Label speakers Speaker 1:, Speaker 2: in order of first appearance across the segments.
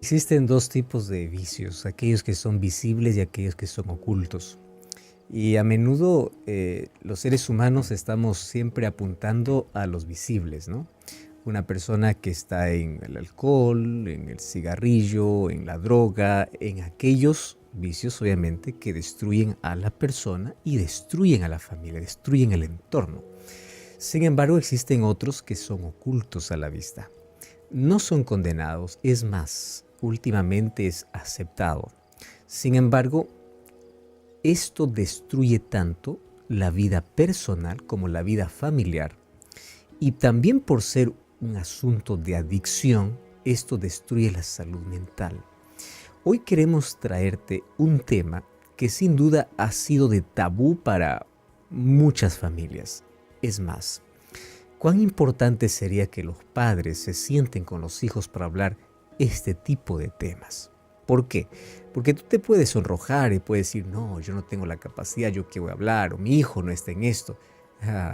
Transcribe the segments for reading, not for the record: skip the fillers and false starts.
Speaker 1: Existen dos tipos de vicios, aquellos que son visibles y aquellos que son ocultos. Y a menudo los seres humanos estamos siempre apuntando a los visibles, ¿no? Una persona que está en el alcohol, en el cigarrillo, en la droga, en aquellos vicios obviamente que destruyen a la persona y destruyen a la familia, destruyen el entorno. Sin embargo, existen otros que son ocultos a la vista. No son condenados, es más, últimamente es aceptado. Sin embargo, esto destruye tanto la vida personal como la vida familiar. Y también por ser un asunto de adicción, esto destruye la salud mental. Hoy queremos traerte un tema que sin duda ha sido de tabú para muchas familias. Es más, ¿cuán importante sería que los padres se sienten con los hijos para hablar este tipo de temas? ¿Por qué? Porque tú te puedes sonrojar y puedes decir, no, yo no tengo la capacidad, yo qué voy a hablar, o mi hijo no está en esto.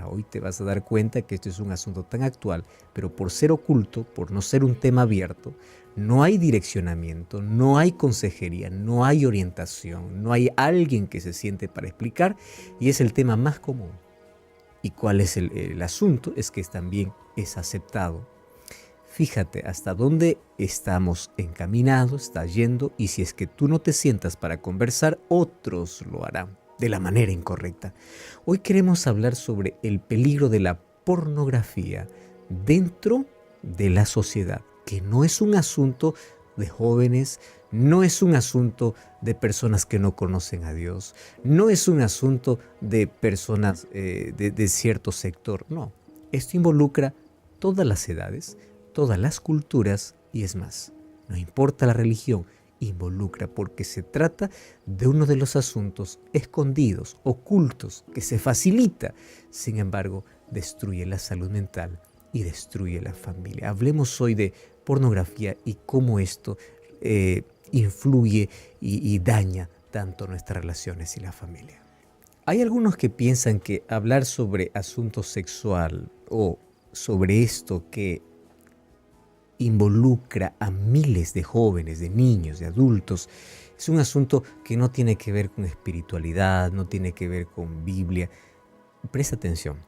Speaker 1: Hoy te vas a dar cuenta que esto es un asunto tan actual, pero por ser oculto, por no ser un tema abierto, no hay direccionamiento, no hay consejería, no hay orientación, no hay alguien que se siente para explicar y es el tema más común. ¿Y cuál es el asunto? Es que también es aceptado. Fíjate hasta dónde estamos encaminados, está yendo, y si es que tú no te sientas para conversar, otros lo harán de la manera incorrecta. Hoy queremos hablar sobre el peligro de la pornografía dentro de la sociedad, que no es un asunto de jóvenes, no es un asunto de personas que no conocen a Dios, no es un asunto de personas de cierto sector, no. Esto involucra todas las edades, todas las culturas y es más, no importa la religión, involucra porque se trata de uno de los asuntos escondidos, ocultos, que se facilita, sin embargo, destruye la salud mental y destruye la familia. Hablemos hoy de pornografía y cómo esto influye y daña tanto nuestras relaciones y la familia. Hay algunos que piensan que hablar sobre asunto sexual o sobre esto que involucra a miles de jóvenes, de niños, de adultos, es un asunto que no tiene que ver con espiritualidad, no tiene que ver con Biblia. Presta atención,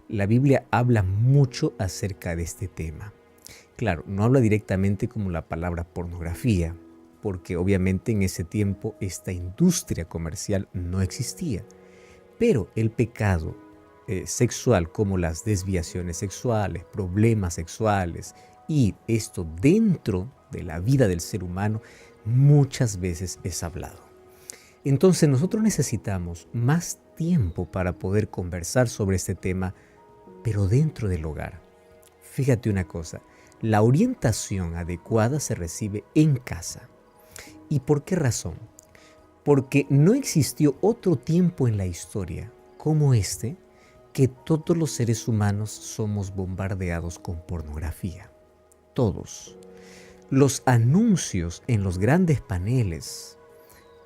Speaker 1: la Biblia habla mucho acerca de este tema. Claro, no habla directamente como la palabra pornografía, porque obviamente en ese tiempo esta industria comercial no existía. Pero el pecado sexual, como las desviaciones sexuales, problemas sexuales, y esto dentro de la vida del ser humano, muchas veces es hablado. Entonces nosotros necesitamos más tiempo para poder conversar sobre este tema, pero dentro del hogar. Fíjate una cosa, la orientación adecuada se recibe en casa. ¿Y por qué razón? Porque no existió otro tiempo en la historia como este que todos los seres humanos somos bombardeados con pornografía. Todos. Los anuncios en los grandes paneles,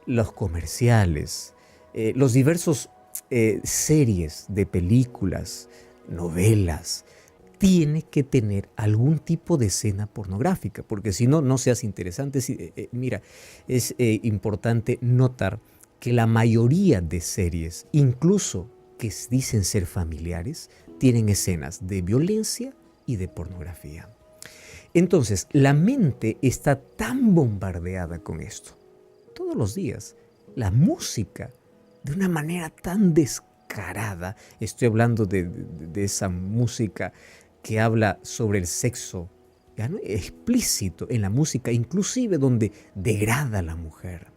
Speaker 1: los comerciales, los diversos series de películas, novelas, tiene que tener algún tipo de escena pornográfica, porque si no, no seas interesante. Mira, es importante notar que la mayoría de series, incluso que dicen ser familiares, tienen escenas de violencia y de pornografía. Entonces, la mente está tan bombardeada con esto. Todos los días, la música, de una manera tan descarada, estoy hablando de esa música que habla sobre el sexo, ¿ya no? Explícito en la música, inclusive donde degrada a la mujer.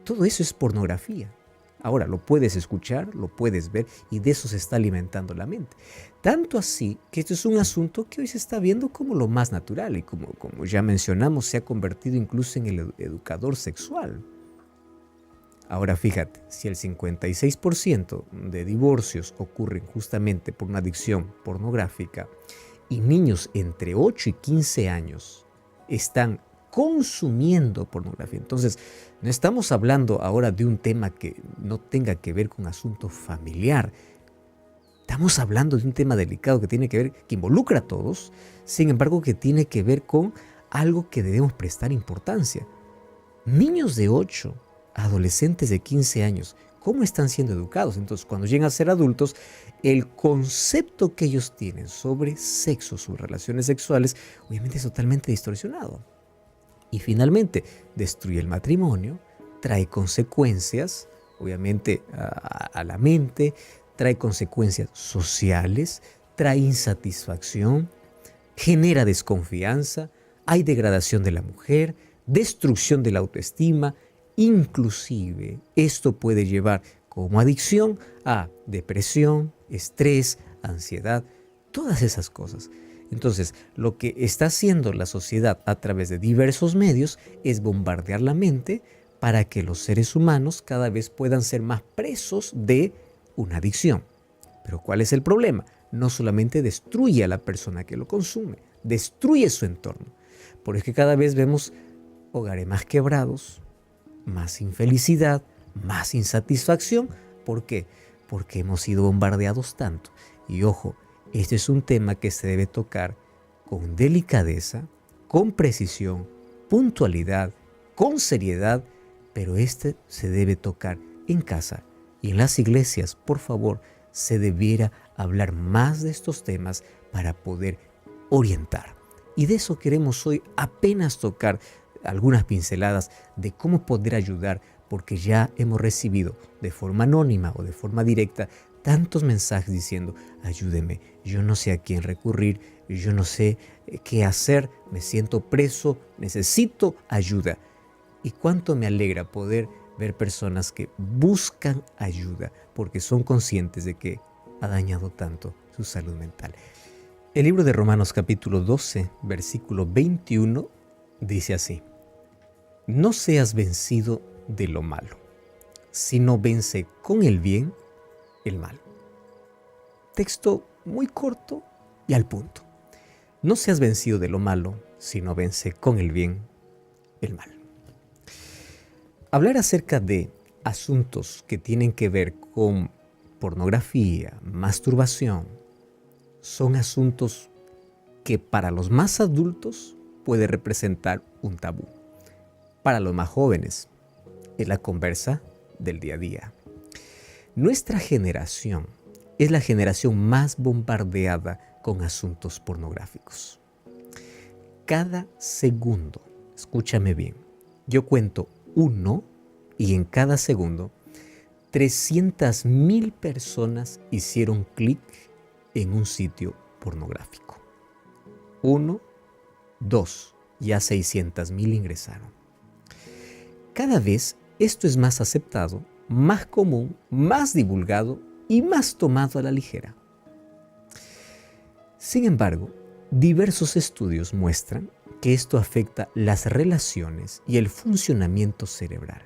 Speaker 1: Todo eso es pornografía. Ahora, lo puedes escuchar, lo puedes ver y de eso se está alimentando la mente. Tanto así que esto es un asunto que hoy se está viendo como lo más natural y como ya mencionamos, se ha convertido incluso en el educador sexual. Ahora fíjate, si el 56% de divorcios ocurren justamente por una adicción pornográfica y niños entre 8 y 15 años están consumiendo pornografía, entonces no estamos hablando ahora de un tema que no tenga que ver con asunto familiar. Estamos hablando de un tema delicado que tiene que ver, que involucra a todos, sin embargo que tiene que ver con algo que debemos prestar importancia. Niños de 8, adolescentes de 15 años, ¿cómo están siendo educados? Entonces, cuando llegan a ser adultos, el concepto que ellos tienen sobre sexo, sus relaciones sexuales, obviamente es totalmente distorsionado. Y finalmente, destruye el matrimonio, trae consecuencias, obviamente, a la mente, trae consecuencias sociales, trae insatisfacción, genera desconfianza, hay degradación de la mujer, destrucción de la autoestima, inclusive esto puede llevar como adicción a depresión, estrés, ansiedad, todas esas cosas. Entonces, lo que está haciendo la sociedad a través de diversos medios es bombardear la mente para que los seres humanos cada vez puedan ser más presos de una adicción. Pero ¿cuál es el problema? No solamente destruye a la persona que lo consume, destruye su entorno. Por eso es que cada vez vemos hogares más quebrados, más infelicidad, más insatisfacción. ¿Por qué? Porque hemos sido bombardeados tanto. Y ojo, este es un tema que se debe tocar con delicadeza, con precisión, puntualidad, con seriedad, pero este se debe tocar en casa y en las iglesias. Por favor, se debiera hablar más de estos temas para poder orientar. Y de eso queremos hoy apenas tocar algunas pinceladas de cómo poder ayudar, porque ya hemos recibido de forma anónima o de forma directa tantos mensajes diciendo: ayúdeme, yo no sé a quién recurrir, yo no sé qué hacer, me siento preso, necesito ayuda. Y cuánto me alegra poder ver personas que buscan ayuda porque son conscientes de que ha dañado tanto su salud mental. El libro de Romanos capítulo 12, versículo 21 dice así: no seas vencido de lo malo, sino vence con el bien el mal. Texto muy corto y al punto. No seas vencido de lo malo, sino vence con el bien el mal. Hablar acerca de asuntos que tienen que ver con pornografía, masturbación, son asuntos que para los más adultos puede representar un tabú. Para los más jóvenes es la conversa del día a día. Nuestra generación es la generación más bombardeada con asuntos pornográficos. Cada segundo, escúchame bien, yo cuento uno y en cada segundo 300,000 personas hicieron clic en un sitio pornográfico. 1, 2, ya 600,000 ingresaron. Cada vez esto es más aceptado, más común, más divulgado y más tomado a la ligera. Sin embargo, diversos estudios muestran que esto afecta las relaciones y el funcionamiento cerebral,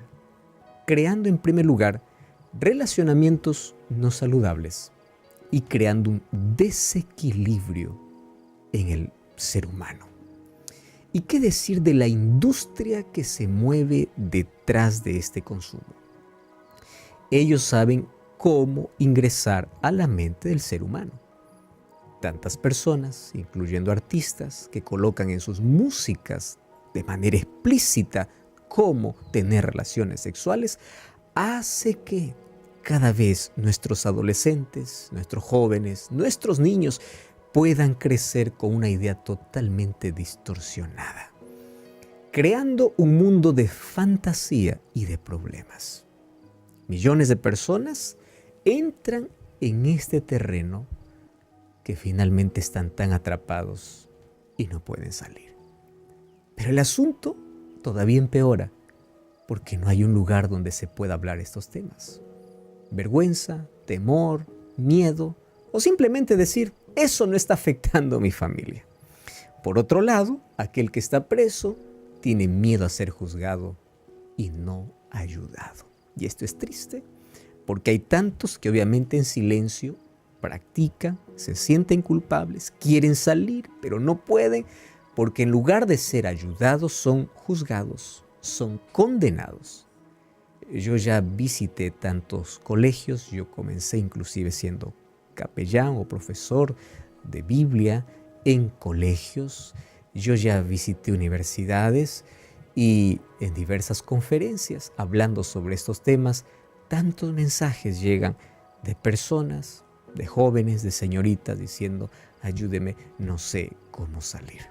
Speaker 1: creando en primer lugar relacionamientos no saludables y creando un desequilibrio en el ser humano. ¿Y qué decir de la industria que se mueve detrás de este consumo? Ellos saben cómo ingresar a la mente del ser humano. Tantas personas, incluyendo artistas, que colocan en sus músicas de manera explícita cómo tener relaciones sexuales, hace que cada vez nuestros adolescentes, nuestros jóvenes, nuestros niños puedan crecer con una idea totalmente distorsionada, creando un mundo de fantasía y de problemas. Millones de personas entran en este terreno que finalmente están tan atrapados y no pueden salir. Pero el asunto todavía empeora porque no hay un lugar donde se pueda hablar estos temas. Vergüenza, temor, miedo o simplemente decir: eso no está afectando a mi familia. Por otro lado, aquel que está preso tiene miedo a ser juzgado y no ayudado. Y esto es triste porque hay tantos que obviamente en silencio practican, se sienten culpables, quieren salir, pero no pueden porque en lugar de ser ayudados son juzgados, son condenados. Yo ya visité tantos colegios, yo comencé inclusive siendo capellán o profesor de Biblia en colegios Yo ya visité universidades y en diversas conferencias hablando sobre estos temas, tantos mensajes llegan de personas, de jóvenes, de señoritas diciendo, ayúdeme, no sé cómo salir.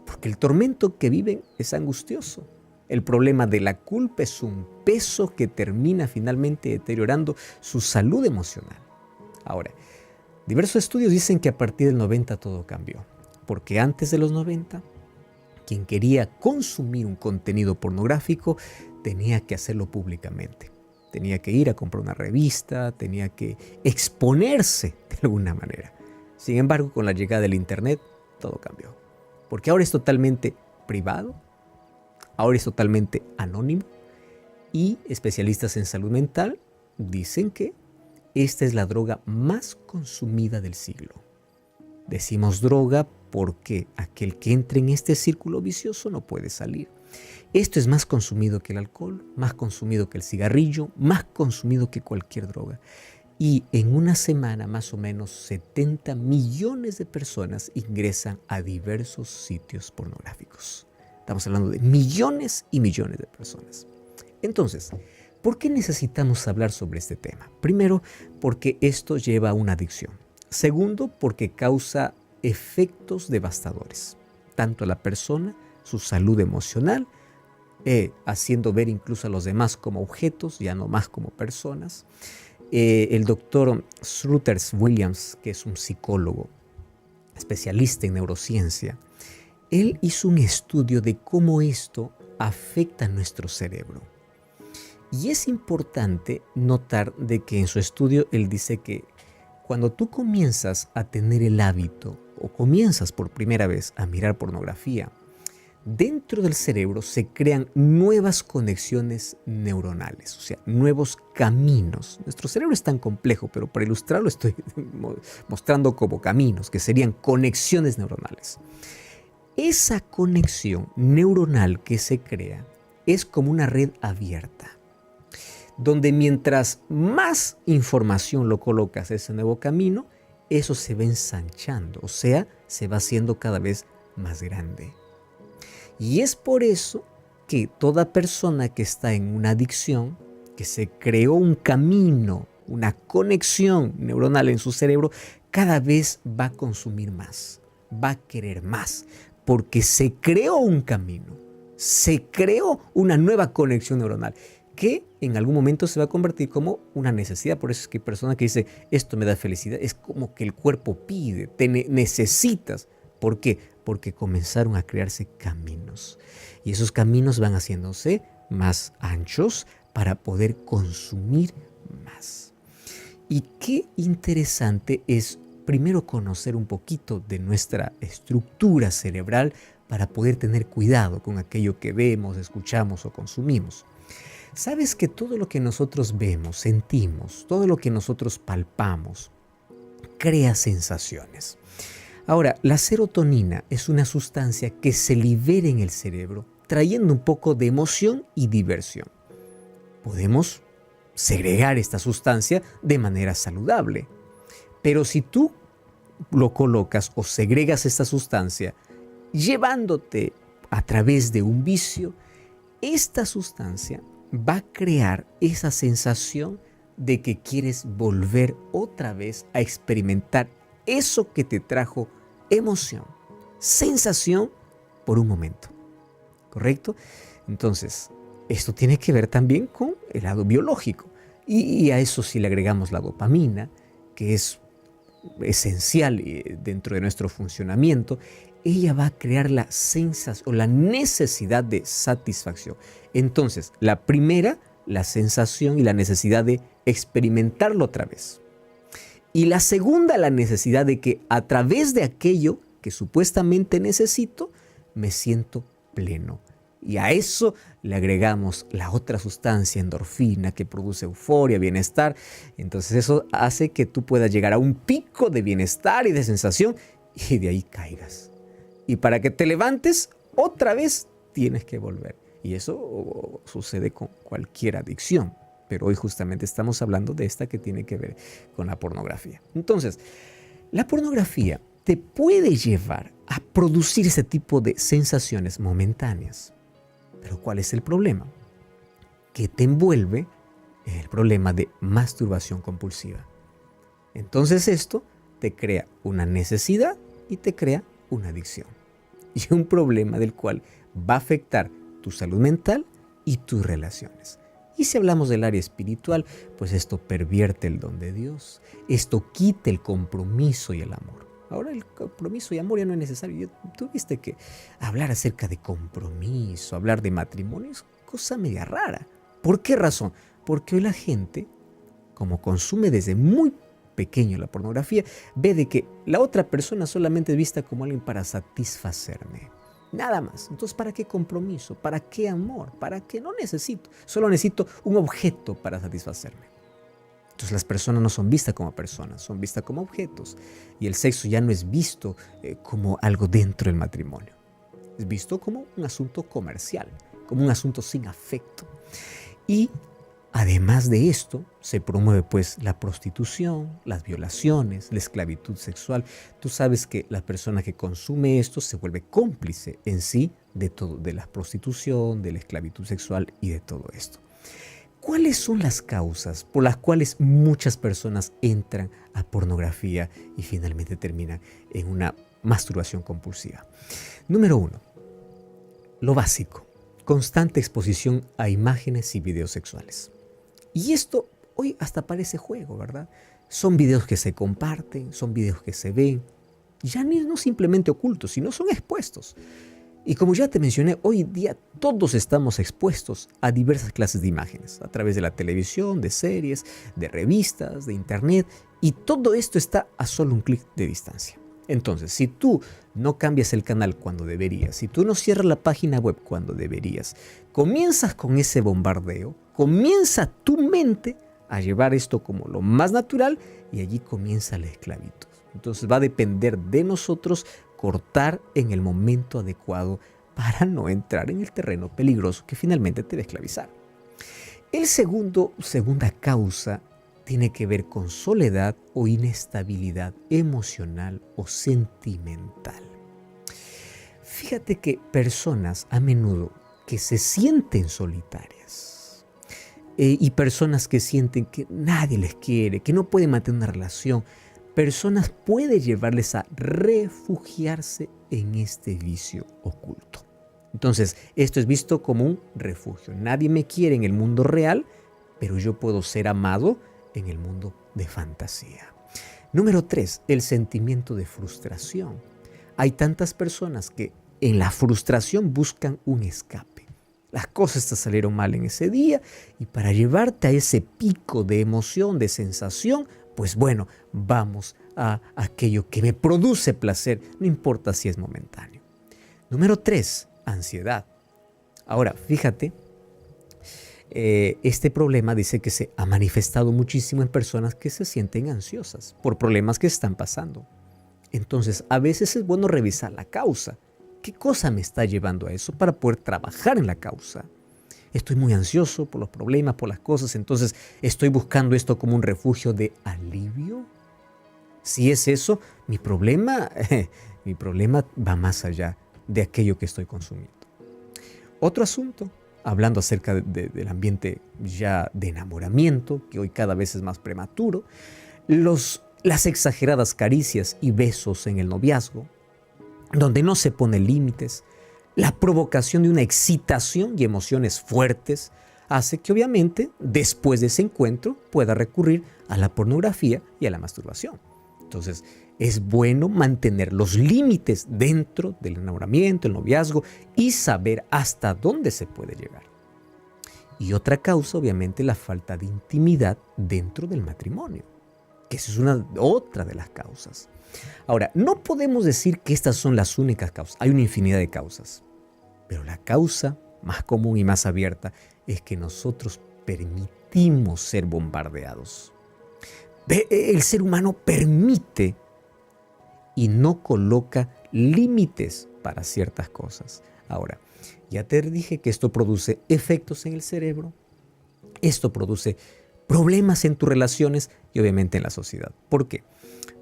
Speaker 1: Porque el tormento que viven es angustioso. El problema de la culpa es un peso que termina finalmente deteriorando su salud emocional. Ahora, diversos estudios dicen que a partir del 90 todo cambió. Porque antes de los 90, quien quería consumir un contenido pornográfico tenía que hacerlo públicamente. Tenía que ir a comprar una revista, tenía que exponerse de alguna manera. Sin embargo, con la llegada del Internet, todo cambió. Porque ahora es totalmente privado, ahora es totalmente anónimo y especialistas en salud mental dicen que esta es la droga más consumida del siglo. Decimos droga porque aquel que entre en este círculo vicioso no puede salir. Esto es más consumido que el alcohol, más consumido que el cigarrillo, más consumido que cualquier droga. Y en una semana más o menos 70 millones de personas ingresan a diversos sitios pornográficos. Estamos hablando de millones y millones de personas. Entonces, ¿por qué necesitamos hablar sobre este tema? Primero, porque esto lleva a una adicción. Segundo, porque causa efectos devastadores, tanto a la persona, su salud emocional, haciendo ver incluso a los demás como objetos, ya no más como personas. El doctor Struthers Williams, que es un psicólogo especialista en neurociencia, él hizo un estudio de cómo esto afecta a nuestro cerebro. Y es importante notar de que en su estudio él dice que cuando tú comienzas a tener el hábito o comienzas por primera vez a mirar pornografía, dentro del cerebro se crean nuevas conexiones neuronales, o sea, nuevos caminos. Nuestro cerebro es tan complejo, pero para ilustrarlo estoy mostrando como caminos, que serían conexiones neuronales. Esa conexión neuronal que se crea es como una red abierta, donde mientras más información lo colocas a ese nuevo camino, eso se va ensanchando, o sea, se va haciendo cada vez más grande. Y es por eso que toda persona que está en una adicción, que se creó un camino, una conexión neuronal en su cerebro, cada vez va a consumir más, va a querer más, porque se creó un camino, se creó una nueva conexión neuronal que en algún momento se va a convertir como una necesidad. Por eso es que hay personas que dicen, esto me da felicidad, es como que el cuerpo pide, te necesitas. ¿Por qué? Porque comenzaron a crearse caminos y esos caminos van haciéndose más anchos para poder consumir más. Y qué interesante es primero conocer un poquito de nuestra estructura cerebral para poder tener cuidado con aquello que vemos, escuchamos o consumimos. ¿Sabes que todo lo que nosotros vemos, sentimos, todo lo que nosotros palpamos, crea sensaciones? Ahora, la serotonina es una sustancia que se libera en el cerebro, trayendo un poco de emoción y diversión. Podemos segregar esta sustancia de manera saludable, pero si tú lo colocas o segregas esta sustancia llevándote a través de un vicio, esta sustancia va a crear esa sensación de que quieres volver otra vez a experimentar eso que te trajo emoción, sensación por un momento, ¿correcto? Entonces, esto tiene que ver también con el lado biológico y a eso si le agregamos la dopamina, que es esencial dentro de nuestro funcionamiento, ella va a crear la sensación o la necesidad de satisfacción. Entonces, la primera, la sensación y la necesidad de experimentarlo otra vez. Y la segunda, la necesidad de que a través de aquello que supuestamente necesito, me siento pleno. Y a eso le agregamos la otra sustancia, endorfina, que produce euforia, bienestar. Entonces eso hace que tú puedas llegar a un pico de bienestar y de sensación y de ahí caigas. Y para que te levantes, otra vez tienes que volver. Y eso sucede con cualquier adicción. Pero hoy justamente estamos hablando de esta que tiene que ver con la pornografía. Entonces, la pornografía te puede llevar a producir ese tipo de sensaciones momentáneas. Pero ¿cuál es el problema? Que te envuelve el problema de masturbación compulsiva. Entonces esto te crea una necesidad y te crea una adicción. Y un problema del cual va a afectar tu salud mental y tus relaciones. Y si hablamos del área espiritual, pues esto pervierte el don de Dios. Esto quita el compromiso y el amor. Ahora el compromiso y amor ya no es necesario. Tú viste que hablar acerca de compromiso, hablar de matrimonio es cosa media rara. ¿Por qué razón? Porque hoy la gente, como consume desde muy pequeño la pornografía, ve de que la otra persona solamente es vista como alguien para satisfacerme. Nada más. Entonces, ¿para qué compromiso? ¿Para qué amor? ¿Para qué? No necesito. Solo necesito un objeto para satisfacerme. Entonces las personas no son vistas como personas, son vistas como objetos. Y el sexo ya no es visto como algo dentro del matrimonio. Es visto como un asunto comercial, como un asunto sin afecto. Y además de esto, se promueve pues la prostitución, las violaciones, la esclavitud sexual. Tú sabes que la persona que consume esto se vuelve cómplice en sí de todo, de la prostitución, de la esclavitud sexual y de todo esto. ¿Cuáles son las causas por las cuales muchas personas entran a pornografía y finalmente terminan en una masturbación compulsiva? Número 1. Lo básico. Constante exposición a imágenes y videos sexuales. Y esto hoy hasta parece juego, ¿verdad? Son videos que se comparten, son videos que se ven, ya no simplemente ocultos, sino son expuestos. Y como ya te mencioné, hoy día todos estamos expuestos a diversas clases de imágenes, a través de la televisión, de series, de revistas, de internet, y todo esto está a solo un clic de distancia. Entonces, si tú no cambias el canal cuando deberías, si tú no cierras la página web cuando deberías, comienzas con ese bombardeo, comienza tu mente a llevar esto como lo más natural y allí comienza la esclavitud. Entonces va a depender de nosotros cortar en el momento adecuado para no entrar en el terreno peligroso que finalmente te va a esclavizar. El segunda causa tiene que ver con soledad o inestabilidad emocional o sentimental. Fíjate que personas a menudo que se sienten solitarias y personas que sienten que nadie les quiere, que no pueden mantener una relación, personas puede llevarles a refugiarse en este vicio oculto. Entonces, esto es visto como un refugio. Nadie me quiere en el mundo real, pero yo puedo ser amado en el mundo de fantasía. Número 3, el sentimiento de frustración. Hay tantas personas que en la frustración buscan un escape. Las cosas te salieron mal en ese día y para llevarte a ese pico de emoción, de sensación, pues bueno, vamos a aquello que me produce placer, no importa si es momentáneo. Número 3, ansiedad. Ahora, fíjate, este problema dice que se ha manifestado muchísimo en personas que se sienten ansiosas por problemas que están pasando. Entonces, a veces es bueno revisar la causa. ¿Qué cosa me está llevando a eso para poder trabajar en la causa? Estoy muy ansioso por los problemas, por las cosas, entonces estoy buscando esto como un refugio de alivio. Si es eso, mi problema va más allá de aquello que estoy consumiendo. Otro asunto, hablando acerca del ambiente ya de enamoramiento, que hoy cada vez es más prematuro, las exageradas caricias y besos en el noviazgo, donde no se ponen límites, la provocación de una excitación y emociones fuertes hace que obviamente después de ese encuentro pueda recurrir a la pornografía y a la masturbación. Entonces es bueno mantener los límites dentro del enamoramiento, el noviazgo y saber hasta dónde se puede llegar. Y otra causa obviamente la falta de intimidad dentro del matrimonio, que esa es otra de las causas. Ahora, no podemos decir que estas son las únicas causas, hay una infinidad de causas. Pero la causa más común y más abierta es que nosotros permitimos ser bombardeados. El ser humano permite y no coloca límites para ciertas cosas. Ahora, ya te dije que esto produce efectos en el cerebro, esto produce problemas en tus relaciones y obviamente en la sociedad. ¿Por qué?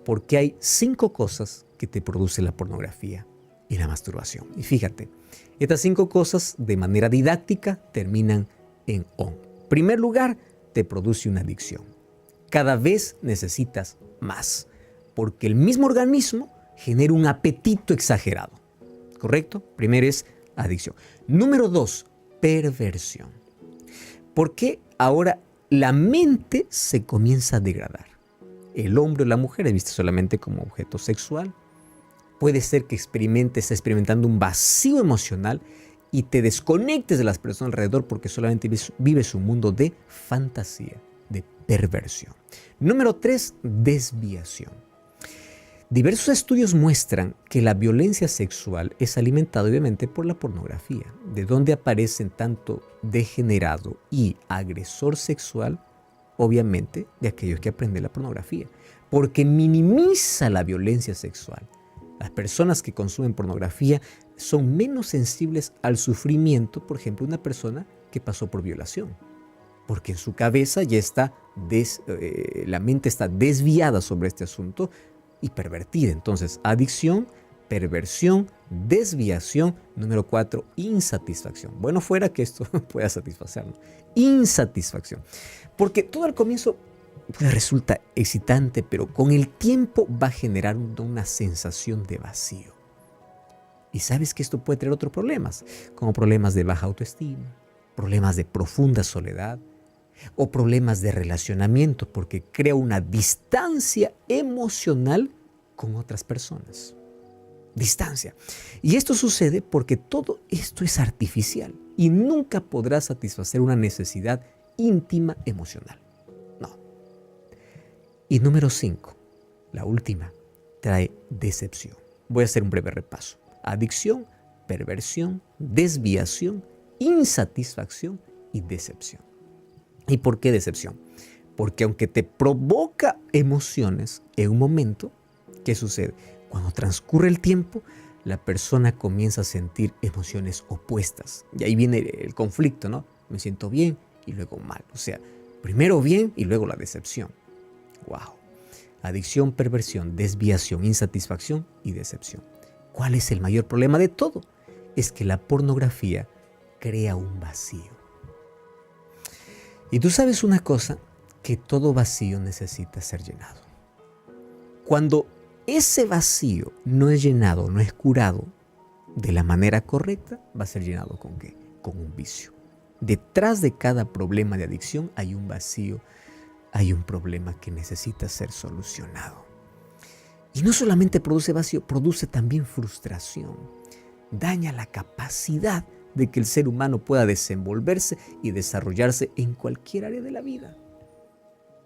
Speaker 1: Porque hay 5 cosas que te produce la pornografía y la masturbación. Y fíjate, estas 5 cosas de manera didáctica terminan en on. En primer lugar, te produce una adicción. Cada vez necesitas más, porque el mismo organismo genera un apetito exagerado. ¿Correcto? Primero es adicción. Número 2, perversión. Porque ahora la mente se comienza a degradar. El hombre o la mujer es visto solamente como objeto sexual. Puede ser que estés experimentando un vacío emocional y te desconectes de las personas alrededor porque solamente vives un mundo de fantasía, de perversión. Número 3, desviación. Diversos estudios muestran que la violencia sexual es alimentada obviamente por la pornografía, de donde aparecen tanto degenerado y agresor sexual, obviamente de aquellos que aprenden la pornografía, porque minimiza la violencia sexual. Las personas que consumen pornografía son menos sensibles al sufrimiento, por ejemplo, una persona que pasó por violación, porque en su cabeza ya está, la mente está desviada sobre este asunto y pervertida. Entonces, adicción, perversión, desviación. Número 4, insatisfacción. Bueno, fuera que esto pueda satisfacernos. Insatisfacción. Porque todo al comienzo pues, resulta excitante, pero con el tiempo va a generar una sensación de vacío. Y sabes que esto puede traer otros problemas, como problemas de baja autoestima, problemas de profunda soledad, o problemas de relacionamiento porque crea una distancia emocional con otras personas. Distancia. Y esto sucede porque todo esto es artificial y nunca podrás satisfacer una necesidad íntima emocional. No. Y número 5, la última, trae decepción. Voy a hacer un breve repaso. Adicción, perversión, desviación, insatisfacción y decepción. ¿Y por qué decepción? Porque aunque te provoca emociones en un momento, ¿qué sucede? Cuando transcurre el tiempo, la persona comienza a sentir emociones opuestas. Y ahí viene el conflicto, ¿no? Me siento bien y luego mal. O sea, primero bien y luego la decepción. ¡Wow! Adicción, perversión, desviación, insatisfacción y decepción. ¿Cuál es el mayor problema de todo? Es que la pornografía crea un vacío. Y tú sabes una cosa, que todo vacío necesita ser llenado. Cuando ese vacío no es llenado, no es curado de la manera correcta, va a ser llenado ¿con qué? Con un vicio. Detrás de cada problema de adicción hay un vacío, hay un problema que necesita ser solucionado. Y no solamente produce vacío, produce también frustración. Daña la capacidad de que el ser humano pueda desenvolverse y desarrollarse en cualquier área de la vida.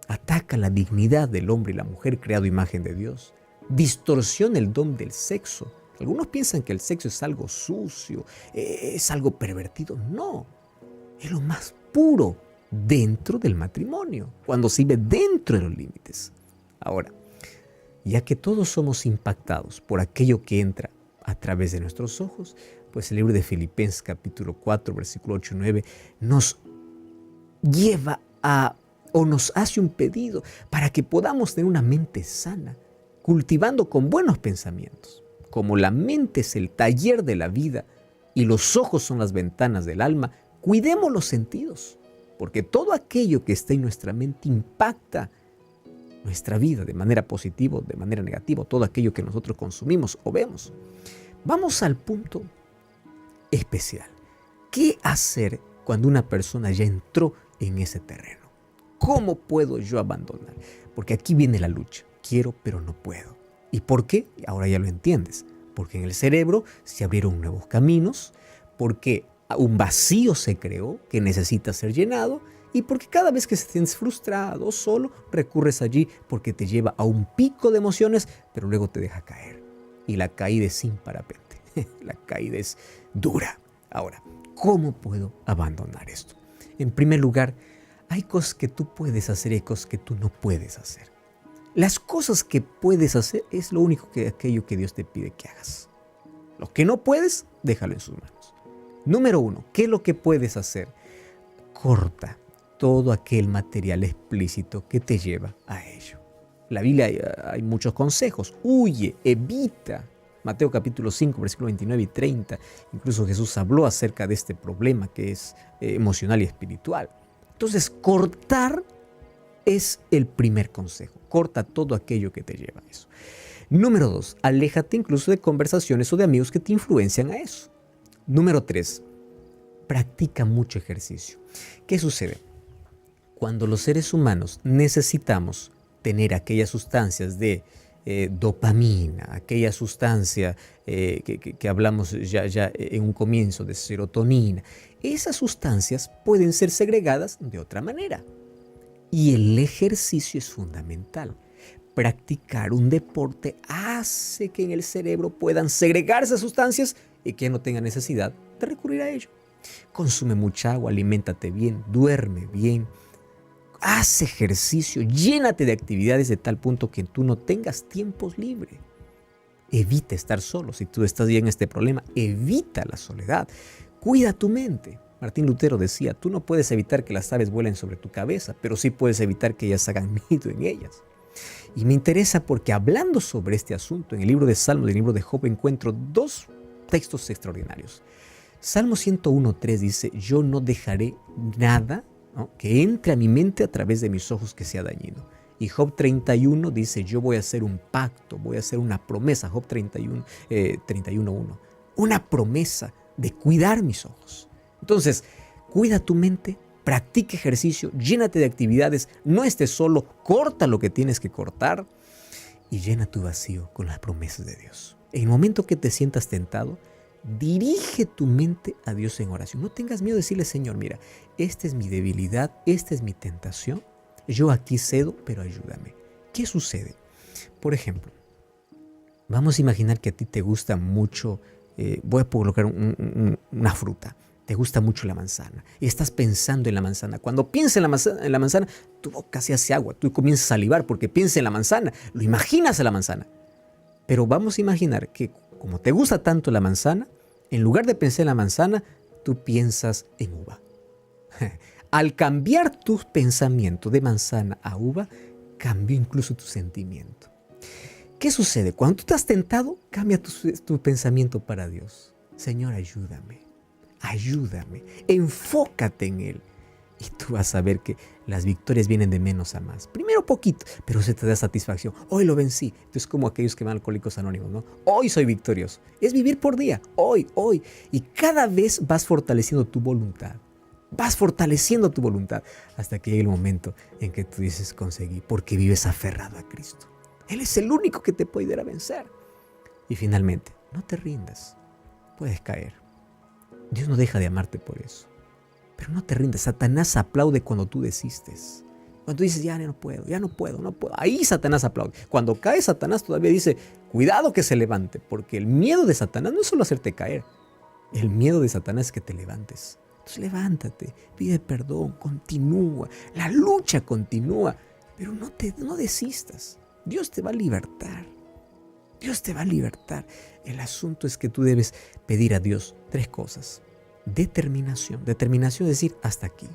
Speaker 1: Ataca la dignidad del hombre y la mujer creado a imagen de Dios. Distorsiona el don del sexo. Algunos piensan que el sexo es algo sucio, es algo pervertido. No, es lo más puro dentro del matrimonio, cuando se vive dentro de los límites. Ahora, ya que todos somos impactados por aquello que entra a través de nuestros ojos, pues el libro de Filipenses capítulo 4, versículo 8 y 9 nos lleva o nos hace un pedido para que podamos tener una mente sana, cultivando con buenos pensamientos. Como la mente es el taller de la vida y los ojos son las ventanas del alma, cuidemos los sentidos, porque todo aquello que está en nuestra mente impacta nuestra vida de manera positiva o de manera negativa, todo aquello que nosotros consumimos o vemos. Vamos al punto especial. ¿Qué hacer cuando una persona ya entró en ese terreno? ¿Cómo puedo yo abandonar? Porque aquí viene la lucha. Quiero, pero no puedo. ¿Y por qué? Ahora ya lo entiendes. Porque en el cerebro se abrieron nuevos caminos, porque un vacío se creó que necesita ser llenado y porque cada vez que te sientes frustrado o solo, recurres allí porque te lleva a un pico de emociones, pero luego te deja caer. Y la caída es sin parapente. La caída es dura. Ahora, ¿cómo puedo abandonar esto? En primer lugar, hay cosas que tú puedes hacer y hay cosas que tú no puedes hacer. Las cosas que puedes hacer es lo único que aquello que Dios te pide que hagas. Lo que no puedes, déjalo en sus manos. Número 1, ¿qué es lo que puedes hacer? Corta todo aquel material explícito que te lleva a ello. En la Biblia hay muchos consejos. Huye, evita. Mateo capítulo 5, versículos 29 y 30. Incluso Jesús habló acerca de este problema que es emocional y espiritual. Entonces, cortar es el primer consejo. Corta todo aquello que te lleva a eso. Número 2, aléjate incluso de conversaciones o de amigos que te influencian a eso. Número 3, practica mucho ejercicio. ¿Qué sucede? Cuando los seres humanos necesitamos tener aquellas sustancias de dopamina, aquella sustancia que hablamos ya en un comienzo de serotonina, esas sustancias pueden ser segregadas de otra manera. Y el ejercicio es fundamental. Practicar un deporte hace que en el cerebro puedan segregar esas sustancias y que no tenga necesidad de recurrir a ello. Consume mucha agua, aliméntate bien, duerme bien, haz ejercicio, llénate de actividades de tal punto que tú no tengas tiempos libres. Evita estar solo. Si tú estás ya en este problema, evita la soledad. Cuida tu mente. Martín Lutero decía, tú no puedes evitar que las aves vuelen sobre tu cabeza, pero sí puedes evitar que ellas hagan nido en ellas. Y me interesa porque hablando sobre este asunto, en el libro de Salmos y en el libro de Job encuentro dos textos extraordinarios. Salmo 101.3 dice, yo no dejaré nada, ¿no?, que entre a mi mente a través de mis ojos que sea dañino. Y Job 31 dice, yo voy a hacer un pacto, voy a hacer una promesa. Job 31.1. Una promesa de cuidar mis ojos. Entonces, cuida tu mente, practica ejercicio, llénate de actividades, no estés solo, corta lo que tienes que cortar y llena tu vacío con las promesas de Dios. En el momento que te sientas tentado, dirige tu mente a Dios en oración. No tengas miedo de decirle, Señor, mira, esta es mi debilidad, esta es mi tentación, yo aquí cedo, pero ayúdame. ¿Qué sucede? Por ejemplo, vamos a imaginar que a ti te gusta mucho, voy a colocar una fruta. Te gusta mucho la manzana y estás pensando en la manzana. Cuando piensas en la manzana, tu boca se hace agua, tú comienzas a salivar porque piensas en la manzana, lo imaginas a la manzana. Pero vamos a imaginar que como te gusta tanto la manzana, en lugar de pensar en la manzana, tú piensas en uva. Al cambiar tu pensamiento de manzana a uva, cambió incluso tu sentimiento. ¿Qué sucede? Cuando tú estás tentado, cambia tu pensamiento para Dios. Señor, ayúdame. Ayúdame, enfócate en Él y tú vas a ver que las victorias vienen de menos a más. Primero poquito, pero se te da satisfacción. Hoy lo vencí. Entonces, como aquellos que van a Alcohólicos Anónimos, ¿no? Hoy soy victorioso. Es vivir por día, hoy. Y cada vez vas fortaleciendo tu voluntad. Vas fortaleciendo tu voluntad hasta que llegue el momento en que tú dices, conseguí, porque vives aferrado a Cristo. Él es el único que te puede ayudar a vencer. Y finalmente, no te rindas. Puedes caer. Dios no deja de amarte por eso. Pero no te rindas. Satanás aplaude cuando tú desistes. Cuando tú dices, ya no puedo. Ahí Satanás aplaude. Cuando cae Satanás todavía dice, cuidado que se levante. Porque el miedo de Satanás no es solo hacerte caer. El miedo de Satanás es que te levantes. Entonces levántate, pide perdón, continúa. La lucha continúa. Pero no desistas. Dios te va a libertar. Dios te va a libertar. El asunto es que tú debes pedir a Dios 3 cosas. Determinación. Determinación es decir, hasta aquí.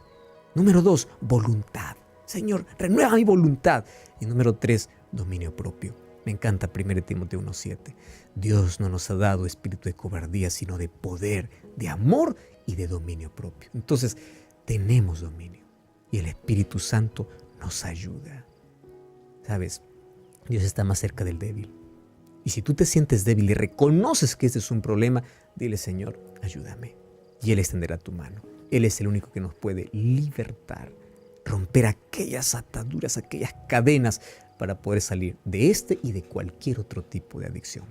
Speaker 1: Número 2, voluntad. Señor, renueva mi voluntad. Y número 3, dominio propio. Me encanta 1 Timoteo 1:7. Dios no nos ha dado espíritu de cobardía, sino de poder, de amor y de dominio propio. Entonces, tenemos dominio. Y el Espíritu Santo nos ayuda. ¿Sabes? Dios está más cerca del débil. Y si tú te sientes débil y reconoces que este es un problema, dile, Señor, ayúdame. Y Él extenderá tu mano. Él es el único que nos puede libertar, romper aquellas ataduras, aquellas cadenas para poder salir de este y de cualquier otro tipo de adicción.